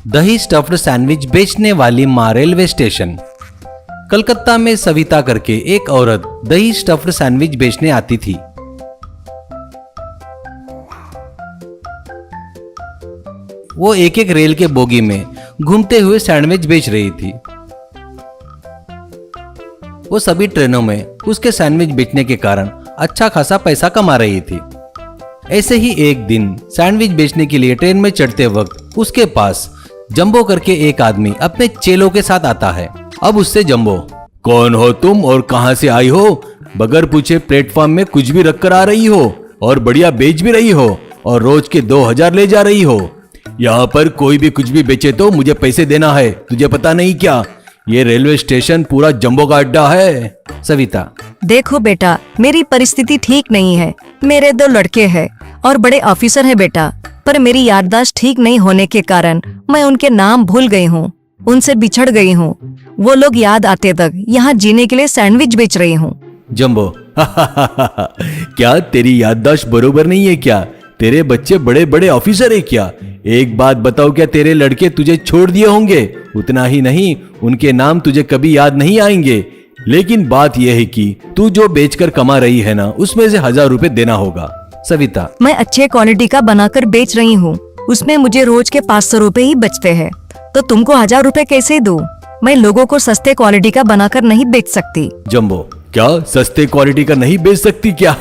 दही stuffed sandwich बेचने वाली माँ रेलवे स्टेशन। कलकत्ता में सविता करके एक औरत दही स्टफ्ड सैंडविच बेचने आती थी। वो एक एक रेल के बोगी में घूमते हुए सैंडविच बेच रही थी। वो सभी ट्रेनों में उसके सैंडविच बेचने के कारण अच्छा खासा पैसा कमा रही थी। ऐसे ही एक दिन सैंडविच बेचने के लिए ट्रेन में चढ़ते वक्त उसके पास जंबो करके एक आदमी अपने चेलों के साथ आता है। अब उससे जंबो, कौन हो तुम और कहां से आई हो? बगैर पूछे प्लेटफॉर्म में कुछ भी रख कर आ रही हो और बढ़िया बेच भी रही हो और रोज के 2000 ले जा रही हो। यहाँ पर कोई भी कुछ भी बेचे तो मुझे पैसे देना है, तुझे पता नहीं क्या? ये रेलवे स्टेशन पूरा जंबो का अड्डा है। सविता, देखो बेटा, मेरी परिस्थिति ठीक नहीं है। मेरे 2 लड़के हैं और बड़े ऑफिसर हैं बेटा, पर मेरी याददाश्त ठीक नहीं होने के कारण मैं उनके नाम भूल गई हूँ, उनसे बिछड़ गई हूँ। वो लोग याद आते तक यहाँ जीने के लिए सैंडविच बेच रही हूँ। जंबो, क्या तेरी याददाश्त बरोबर नहीं है क्या? तेरे बच्चे बड़े बड़े ऑफिसर है क्या? एक बात बताओ, क्या तेरे लड़के तुझे छोड़ दिए होंगे? उतना ही नहीं, उनके नाम तुझे कभी याद नहीं आएंगे। लेकिन बात यह है कि तू जो बेचकर कमा रही है ना, उसमें से 1000 रुपए देना होगा। सविता, मैं अच्छे क्वालिटी का बनाकर बेच रही हूँ, उसमें मुझे रोज के 500 रुपए ही बचते हैं, तो तुमको 1000 रुपए कैसे दूं? मैं लोगों को सस्ते क्वालिटी का बनाकर नहीं बेच सकती। जंबो, क्या सस्ते क्वालिटी का नहीं बेच सकती क्या?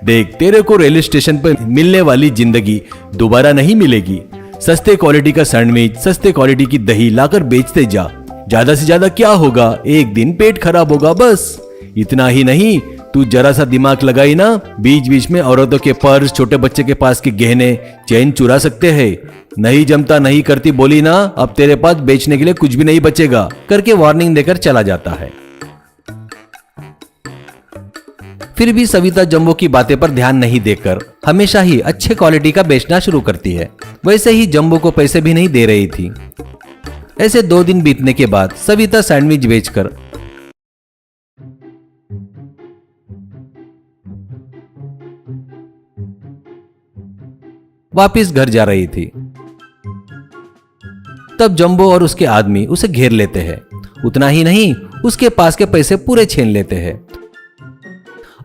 देख, तेरे को रेलवे स्टेशन पर मिलने वाली जिंदगी दोबारा नहीं मिलेगी। सस्ते क्वालिटी का सैंडविच, सस्ते क्वालिटी की दही लाकर बेचते जा। ज्यादा से ज्यादा क्या होगा, एक दिन पेट खराब होगा बस। इतना ही नहीं, तू जरा सा दिमाग लगाई ना, बीच बीच में औरतों के पर्स, छोटे बच्चे के पास के गहने, चैन चुरा सकते हैं। नहीं जमता नहीं करती बोली ना, अब तेरे पास बेचने के लिए कुछ भी नहीं बचेगा, करके वार्निंग देकर चला जाता है। फिर भी सविता जंबो की बातें पर ध्यान नहीं देकर हमेशा ही अच्छे क्वालिटी का बेचना शुरू करती है। वैसे ही जंबो को पैसे भी नहीं दे रही थी। ऐसे 2 दिन बीतने के बाद सविता सैंडविच बेचकर वापिस घर जा रही थी। तब जंबो और उसके आदमी उसे घेर लेते हैं। उतना ही नहीं, उसके पास के पैसे पूरे छीन लेते हैं।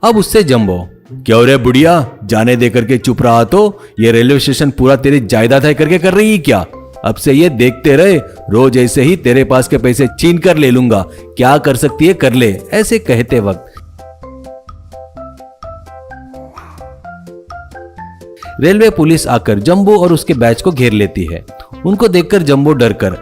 अब उससे जंबो, क्यों रे बुढ़िया, जाने दे करके चुप रहा तो? ये रेलवे स्टेशन पूरा तेरी जायदाद है करके कर रही है क्या? अब से ये देखते रहे, रोज ऐसे ही तेरे पास के पैसे छीन कर ले लूंगा, क्या कर सकती है कर ले। ऐसे कहते वक्त रेलवे पुलिस आकर जंबो और उसके बैच को घेर लेती है। उनको देखकर जंबो डरकर,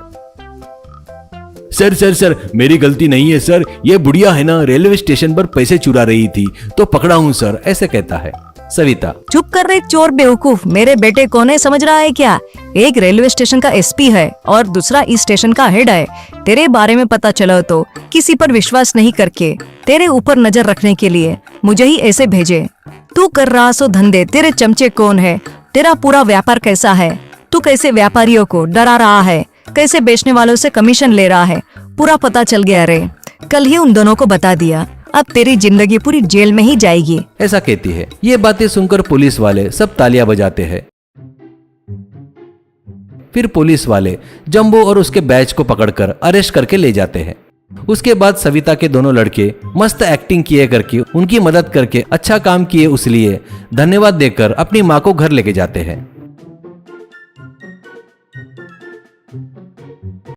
सर सर सर, मेरी गलती नहीं है सर, ये बुढ़िया है ना, रेलवे स्टेशन पर पैसे चुरा रही थी तो पकड़ा हूं सर, ऐसे कहता है। सविता, चुप कर रे चोर बेवकूफ, मेरे बेटे को नहीं समझ रहा है क्या? एक रेलवे स्टेशन का एसपी है और दूसरा इस स्टेशन का हेड है। तेरे बारे में पता चला तो किसी पर विश्वास नहीं करके तेरे ऊपर नजर रखने के लिए मुझे ही ऐसे भेजे। तू कर रहा सो धंधे, तेरे चमचे कौन है? तेरा पूरा व्यापार कैसा है? तू कैसे व्यापारियों को डरा रहा है, कैसे बेचने वालों से कमीशन ले रहा है, पूरा पता चल गया रे। कल ही उन दोनों को बता दिया, अब तेरी जिंदगी पूरी जेल में ही जाएगी, ऐसा कहती है। ये बातें सुनकर पुलिस वाले सब तालियां बजाते हैं। फिर पुलिस वाले जंबो और उसके बैच को पकड़कर अरेस्ट करके ले जाते हैं। उसके बाद सविता के दोनों लड़के मस्त एक्टिंग किए करके उनकी मदद करके अच्छा काम किए उसलिए धन्यवाद देकर अपनी माँ को घर लेके जाते हैं।